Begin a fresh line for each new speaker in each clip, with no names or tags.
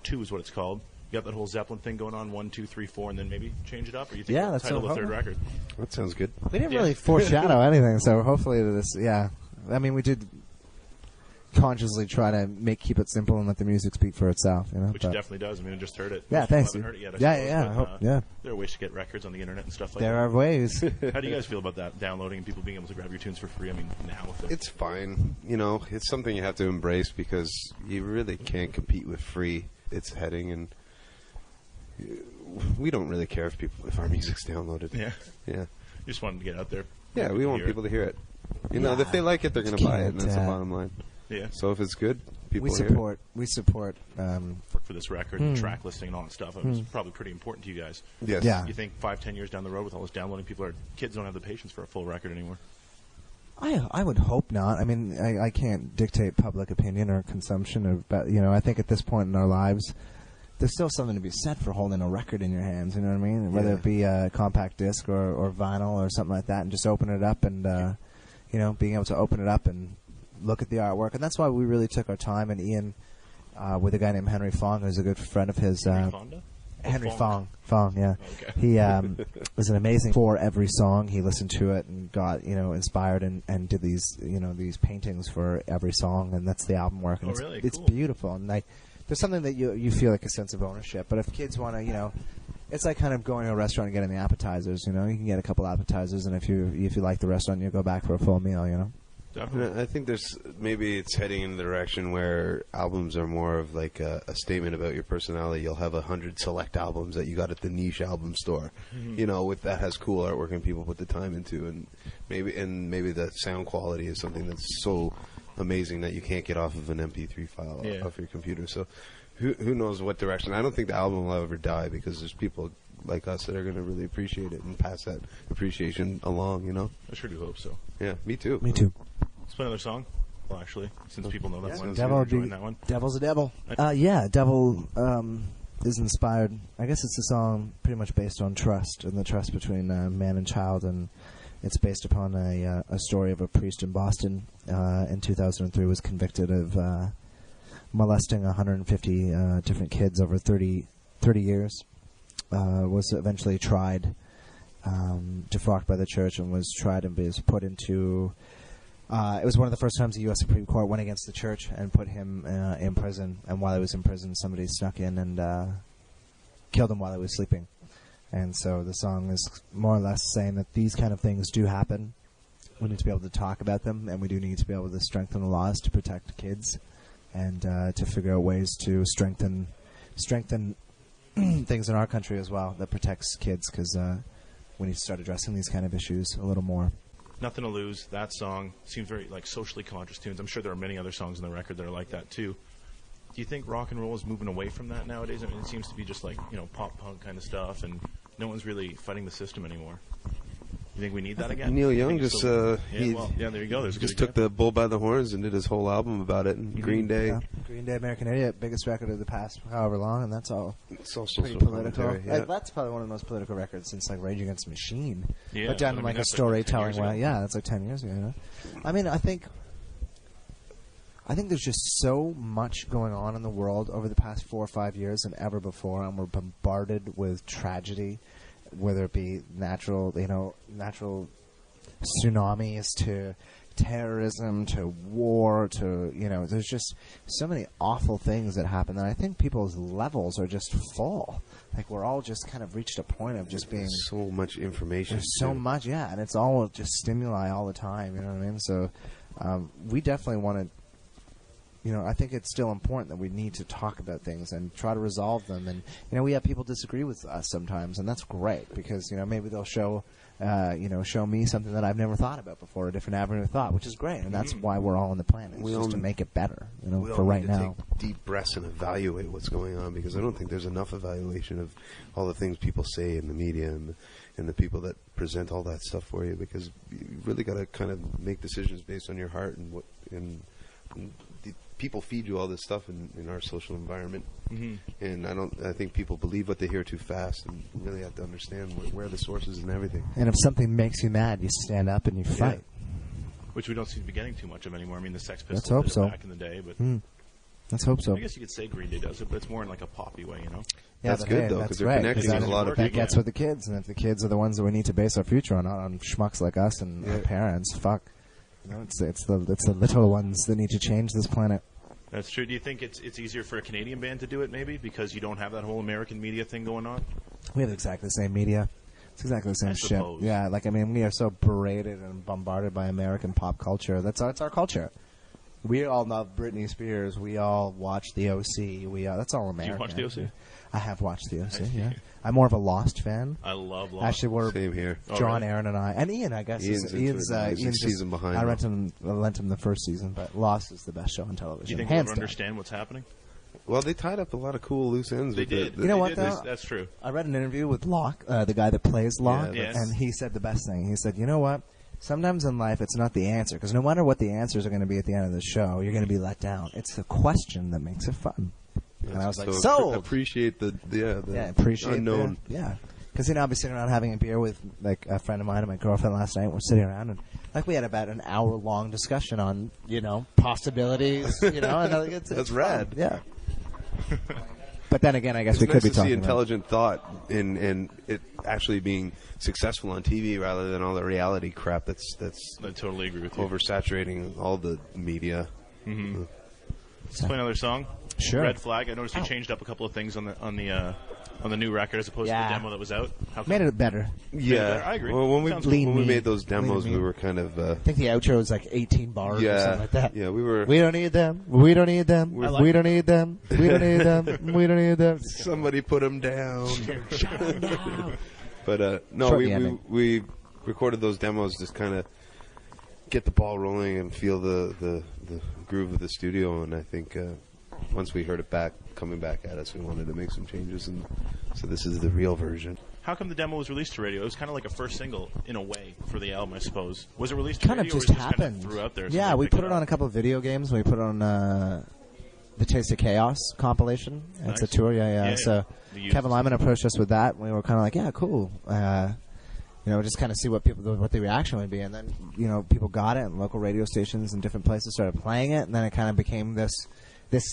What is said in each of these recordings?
2 is what it's called. You got that whole Zeppelin thing going on, 1, 2, 3, 4, and then maybe change it up? Or you think
that's
title the third record?
That sounds good.
We didn't really foreshadow anything, so hopefully this, I mean, we did consciously try to keep it simple and let the music speak for itself, you know.
Which it definitely does. I mean, I just heard it.
Yeah, thanks.
Heard it yet,
I hope,
There are ways to get records on the internet and stuff like that.
There are ways.
How do you guys feel about that, downloading and people being able to grab your tunes for free? I mean, now with it.
It's fine. You know, it's something you have to embrace because you really can't compete with free. It's heading, and we don't really care if our music's downloaded.
Yeah.
Yeah.
You just wanted to get out there.
Yeah, we want people to hear it. You know, if they like it, they're going to buy it, and that's the bottom line.
Yeah.
So if it's good, people
hear it. We support
for this record and track listing and all that stuff. It was probably pretty important to you guys.
Yes.
Yeah.
You think 5-10 years down the road with all this downloading, kids don't have the patience for a full record anymore?
I would hope not. I mean, I can't dictate public opinion or consumption, but you know, I think at this point in our lives, there's still something to be said for holding a record in your hands. You know what I mean? Whether it be a compact disc or vinyl or something like that, and just open it up and you know, being able to open it up and look at the artwork. And that's why we really took our time. And Ian, with a guy named Henry Fong, who's a good friend of his. Henry Fong, yeah. Okay. He was an amazing for every song. He listened to it and got, you know, inspired and did these, you know, these paintings for every song, and that's the album work. And
really?
It's beautiful. And there's something that you feel like a sense of ownership. But if kids want to, you know, it's like kind of going to a restaurant and getting the appetizers. You know, you can get a couple appetizers, and if you like the restaurant, you go back for a full meal. You know.
Definitely. I think maybe it's heading in the direction where albums are more of like a statement about your personality. You'll have 100 select albums that you got at the niche album store, you know, that has cool artwork and people put the time into, and maybe the sound quality is something that's so amazing that you can't get off of an MP3 file off your computer. So who knows what direction? I don't think the album will ever die because there's people like us that are going to really appreciate it and pass that appreciation along, you know?
I sure do hope so.
Yeah, me too.
Me too.
Let's play another song. Well, actually, since people know that one.
That one. Devil's a Devil. Devil is inspired. I guess it's a song pretty much based on trust and the trust between man and child, and it's based upon a story of a priest in Boston in 2003 was convicted of molesting 150 different kids over 30 years. Was eventually tried, defrocked by the church, and was tried and was put into. It was one of the first times the U.S. Supreme Court went against the church and put him in prison. And while he was in prison, somebody snuck in and killed him while he was sleeping. And so the song is more or less saying that these kind of things do happen. We need to be able to talk about them, and we do need to be able to strengthen the laws to protect kids, and to figure out ways to strengthen things in our country as well that protects kids, because we need to start addressing these kind of issues a little more.
Nothing to Lose. That song seems very like socially conscious tunes. I'm sure there are many other songs on the record that are like that too. Do you think rock and roll is moving away from that nowadays? I mean, it seems to be just like, you know, pop punk kind of stuff, and no one's really fighting the system anymore. You think we need that again?
Neil Young just
there you go. There's
just took the bull by the horns and did his whole album about it. And Green Day,
American Idiot, biggest record of the past however long, and that's all.
It's all
pretty political. That's probably one of the most political records since like Rage Against the Machine.
Yeah,
but done in like a storytelling way. Yeah, that's like 10 years ago. You know? I mean, I think there's just so much going on in the world over the past 4 or 5 years than ever before, and we're bombarded with tragedy. Whether it be natural tsunamis to terrorism to war to, you know, there's just so many awful things that happen that I think people's levels are just full. Like we're all just kind of reached a point of just being
so much information.
There's so much, and it's all just stimuli all the time. You know what I mean? So we definitely want to. You know, I think it's still important that we need to talk about things and try to resolve them. And, you know, we have people disagree with us sometimes, and that's great because, you know, maybe they'll show me something that I've never thought about before, a different avenue of thought, which is great. And that's why we're all on the planet, just to make it better, you know, for right now.
Take deep breaths and evaluate what's going on, because I don't think there's enough evaluation of all the things people say in the media and the people that present all that stuff for you, because you really got to kind of make decisions based on your heart and what and people feed you all this stuff in our social environment, and I think people believe what they hear too fast, and really have to understand where the source is and everything.
And if something makes you mad, you stand up and you fight.
Which we don't seem to be getting too much of anymore. I mean, the Sex Pistols
Let's hope so.
back in the day, but
Let's hope so.
I guess you could say Green Day does it, but it's more in like a poppy way, you know?
Yeah,
That's
but
good,
hey,
though,
that's
'cause they're
right,
connecting with a lot of
that
people.
gets with the kids, and if the kids are the ones that we need to base our future on, not on schmucks like us and our parents, fuck. You know, it's the little ones that need to change this planet.
That's true. Do you think it's easier for a Canadian band to do it, maybe, because you don't have that whole American media thing going on?
We have exactly the same media. It's exactly the same shit.
suppose.
Yeah, like, I mean, we are so berated and bombarded by American pop culture. That's our culture. We all love Britney Spears. We all watch The O.C. That's all American.
Do you watch The O.C.?
I have watched The O.C., yeah. I'm more of a Lost fan.
I love Lost.
Actually, we're
Same here.
John,
really?
Aaron, and I, and Ian. I guess
Ian's a season behind.
I lent him the first season, but Lost is the best show on television.
Do you think
hands
they'll
down.
understand what's happening?
Well, they tied up a lot of cool loose ends.
They
with
did.
the
You know what,
They did.
though?
That's true.
I read an interview with Locke, the guy that plays Locke,
Yes.
and he said the best thing. He said, "You know what? Sometimes in life, it's not the answer, because no matter what the answers are going to be at the end of the show, you're going to be let down. It's the question that makes it fun." And I was like, "Sold."
Appreciate the
Appreciate
unknown.
Because I'll be sitting around having a beer with like a friend of mine and my girlfriend last night. We're sitting around and like we had about an hour-long discussion on possibilities. And like, it's
rad.
fun. Yeah. But then again, I guess
It's
we
nice
could be
to see
talking
intelligent thought in it actually being successful on TV rather than all the reality crap that's
I totally agree with you.
oversaturating all the media.
Mm-hmm. Let's play another song.
Sure.
Red Flag. I noticed you changed up a couple of things on the new record as opposed to the demo that was out. How come?
Made it better.
Yeah,
I agree.
Well, when
Sounds
we
cool.
made those demos,
Lean me.
we were kind of
I think the outro was like 18 bars or something like that.
yeah, we were.
We don't need them. We don't need them. We don't need them. We don't need them. We don't need them.
Somebody put them down. But no,
Short the ending.
we recorded those demos just kind of get the ball rolling and feel the groove of the studio. And I think once we heard it coming back at us, we wanted to make some changes. And so this is the real version.
How come the demo was released to radio? It was kind of like a first single, in a way, for the album, I suppose. Was it released to
Kind of
radio,
just
or was it just
happened.
kind of threw out there?
Yeah,
Somebody
we
picked
put it on a couple of video games. We put it on the Taste of Chaos compilation. It's a
Nice.
tour, yeah.
Yeah,
So
The Youth.
Kevin Lyman approached us with that. We were kind of like, yeah, cool. Just kind of see what the reaction would be, and then people got it, and local radio stations and different places started playing it, and then it kind of became this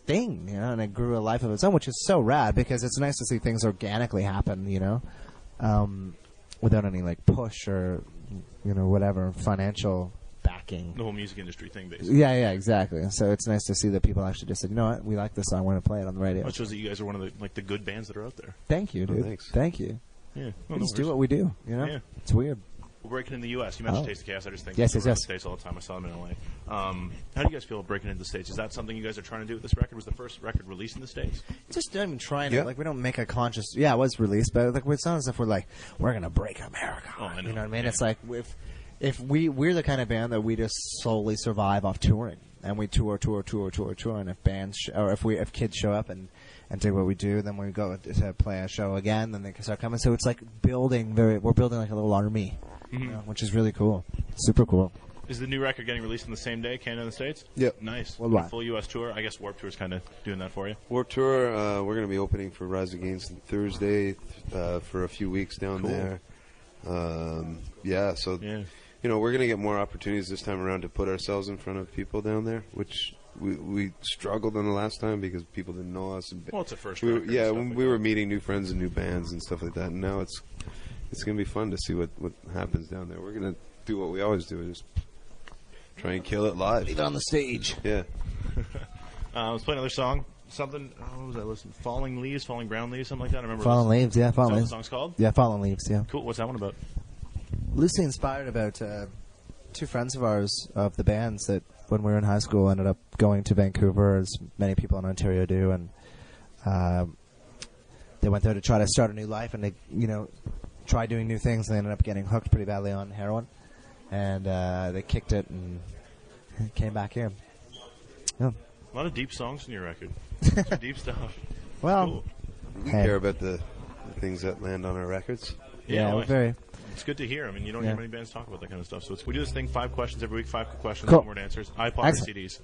thing, and it grew a life of its own, which is so rad because it's nice to see things organically happen, without any like push or whatever financial backing.
The whole music industry thing, basically.
Yeah, exactly. So it's nice to see that people actually just said, you know what, we like this song, we're going to play it on the radio.
Which shows that you guys are one of the good bands that are out there.
Thank you, dude.
thanks.
Thank you.
Yeah.
We just do what we do,
Yeah.
It's weird.
We're breaking in the U.S. You mentioned
Oh.
Taste of Chaos. I just think
Yes,
they're
yes,
around
yes.
the States all the time. I saw them in L.A. How do you guys feel breaking into the States? Is that something you guys are trying to do with this record? Was the first record released in the States?
Just not even trying
Yeah.
to, like, we don't make a conscious, it was released, but like, it's not as if we're like, we're going to break America.
Oh, I know.
You know what I mean?
Yeah.
It's like, if we're the kind of band that we just solely survive off touring. And we tour, and if bands, if kids show up and do what we do, then we go to play a show again, then they can start coming. So it's like we're building like a little army, which is really cool. Super cool.
Is the new record getting released on the same day, Canada and the States?
Yep.
Nice.
Worldwide.
A full U.S. tour. I guess Warped Tour is kind of doing that for you.
Warped Tour, we're going to be opening for Rise Against on Thursday for a few weeks down
Cool.
there. So
Yeah.
we're going to get more opportunities this time around to put ourselves in front of people down there, which we struggled on the last time because people didn't know us. And
Well, it's a first
we
record. and stuff
when
like
we
that.
were meeting new friends and new bands and stuff like that. And now it's going to be fun to see what happens down there. We're going to do what we always do, just try and kill it live.
Leave it on the stage.
Yeah.
Let's play another song. Something, what was I listening? Falling Leaves, Falling Brown Leaves, something like that. I remember.
Fallen
listening.
Leaves, yeah,
Is that
Fallen
what the
Leaves.
song's called?
Yeah, Fallen Leaves, yeah.
Cool. What's that one about?
Loosely inspired about two friends of ours of the bands that when we were in high school ended up going to Vancouver, as many people in Ontario do, and they went there to try to start a new life, and they try doing new things, and they ended up getting hooked pretty badly on heroin, and they kicked it and came back here. Yeah.
A lot of deep songs in your record. Some deep stuff.
Well,
Cool.
We
Hey.
care about the things that land on our records.
yeah,
well,
we're very.
It's good to hear. I mean, you don't
Yeah.
hear many bands talk about that kind of stuff. So we do this thing, 5 questions every week, 5 quick questions,
Cool.
1-word answers. iPod or
Excellent.
CDs?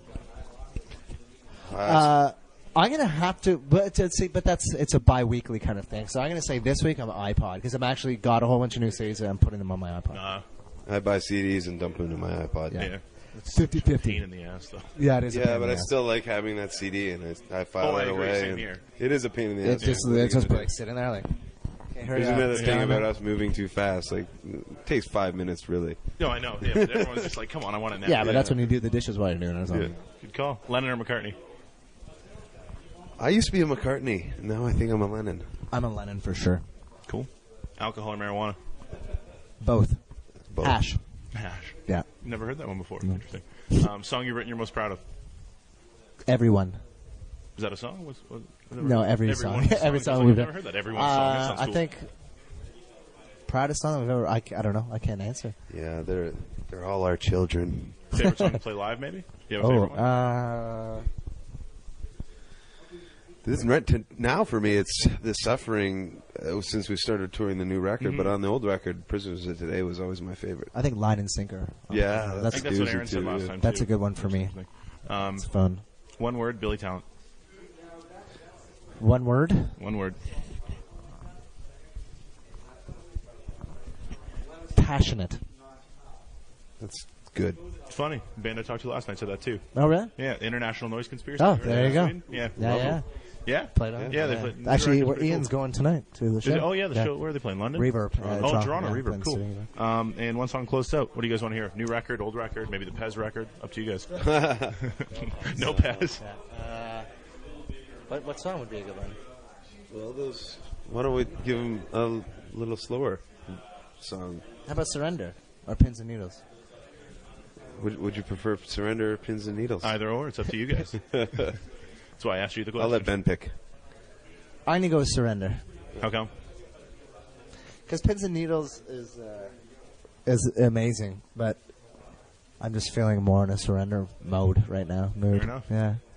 I'm gonna have to, but it's a bi-weekly kind of thing. So I'm gonna say this week I'm iPod because I've actually got a whole bunch of new CDs and I'm putting them on my iPod.
I buy CDs and dump them into my iPod.
Yeah.
Yeah.
50-50.
Pain in the ass, though.
Yeah, it is.
Yeah, but I still like having that CD, and I file
I
it
agree,
away.
same
and
here.
It is a pain in the ass.
It's just like sitting there, like. Okay, hurry
There's
up,
another
it's
thing
done.
about us moving too fast. Like, it takes 5 minutes, really.
No, I know. Yeah, but everyone's just like, come on, I want it now.
Yeah, but that's when you do the dishes while you're doing it or something.
Good call. Lennon or McCartney?
I used to be a McCartney. Now I think I'm a Lennon.
I'm a Lennon for sure.
Cool. Alcohol or marijuana?
Both.
Both.
Hash.
Hash.
Yeah.
Never heard that one before. Interesting. Song you've written you're most proud of?
Everyone.
Is that a song?
No, every song.
Everyone's
Every
It's
song
like,
we've
I've
done.
never heard that. Everyone's song. That sounds cool.
I think proudest song we've ever. I don't know. I can't answer.
Yeah, they're all our children.
Favorite song to play live, maybe? Do you have a favorite one?
This is now for me, it's the suffering since we started touring the new record. But on the old record, "Prisoners of Today" was always my favorite.
I think Line and Sinker.
Yeah,
I
that's
think that's what
doozy
Aaron said
too,
last
yeah.
time,
That's
too.
a good one for me. It's fun.
One word, Billy Talent.
One word.
One word.
Passionate.
That's good.
It's funny. The band I talked to last night said that, too.
Oh, really?
Yeah, International Noise Conspiracy.
Oh,
Heard
there
that
you go.
Sweden? Yeah.
Yeah,
love
yeah.
them. Yeah?
Played on.
Yeah, they played.
Actually,
Direction's pretty
Ian's
cool.
going tonight to the show.
Oh, yeah, the show. Where are they playing? London?
Reverb.
Toronto,
yeah,
Reverb.
Glen
Cool.
City.
And one song closed out. What do you guys want to hear? New record, old record, maybe the Pez record? Up to you guys. No Pez.
What song would be a good one?
Well, why don't we give them a little slower song?
How about Surrender or Pins and Needles?
Would you prefer Surrender or Pins and Needles?
Either or. It's up to you guys. That's why I asked you the question.
I'll let Ben pick.
I'm gonna go with Surrender.
How come?
Because Pins and Needles is amazing, but I'm just feeling more in a surrender mode right now. Mood.
Fair enough.
Yeah.